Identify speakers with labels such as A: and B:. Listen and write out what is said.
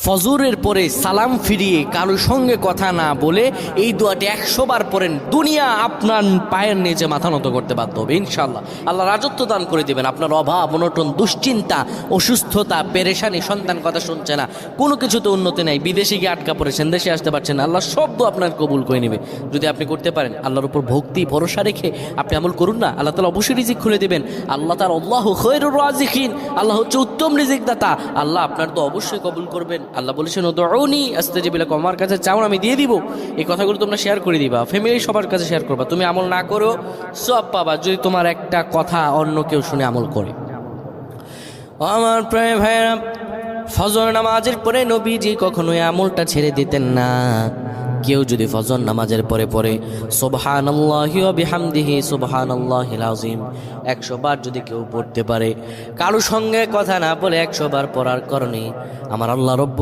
A: ফজরের পরে সালাম ফিরিয়ে কারোর সঙ্গে কথা না বলে এই দোয়াটি 100 বার পড়েন, দুনিয়া আপনার পায়ের নিচে মাথা নত করতে বাধ্য হবে ইনশাআল্লাহ। আল্লাহ রাজত্ব দান করে দেবেন। আপনার অভাব অনটন, দুশ্চিন্তা, অসুস্থতা, পেরেশানি, সন্তান কথা শুনছে না, কোনো কিছুতে উন্নতি নাই, বিদেশে গিয়ে আটকা পড়েছেন, দেশে আসতে পারছেন না, আল্লাহ সব দোয়া আপনার কবুল করে নেবে যদি আপনি করতে পারেন। আল্লাহর উপর ভক্তি ভরসা রেখে আপনি আমল করুন না, আল্লাহ তাআলা অবশ্যই রিজিক খুলে দেবেন। আল্লাহ তাআলা আল্লাহু খায়রুর রাযিকিন, আল্লাহ হচ্ছে উত্তম রিজিক দাতা। আল্লাহ আপনার তো অবশ্যই কবুল করবেন। আল্লাহ বলেছেন উদউনি আস্তাজিব লাকুম, আমার কাছে চাও আমি দিয়ে দিব। এই কথাগুলো তোমরা শেয়ার করে দিবা, ফ্যামিলি সবার কাছে শেয়ার করবা। তুমি আমল না করো সওয়াব পাবা যদি তোমার একটা কথা অন্য কেউ শুনে আমল করে। আমার প্রিয় ভাইরা, ফজর নামাজের পরে নবীজি কখনো এই আমলটা ছেড়ে দিতেন না। কেউ যদি ফজর নামাজের পরে পরে সুবহানাল্লাহি ওয়া বিহামদিহি সুবহানাল্লাহিল আযীম 100 বার যদি কেউ পড়তে পারে, কারো সঙ্গে কথা না বলে 100 বার পড়ার কারণে আমার আল্লাহ রব্বুল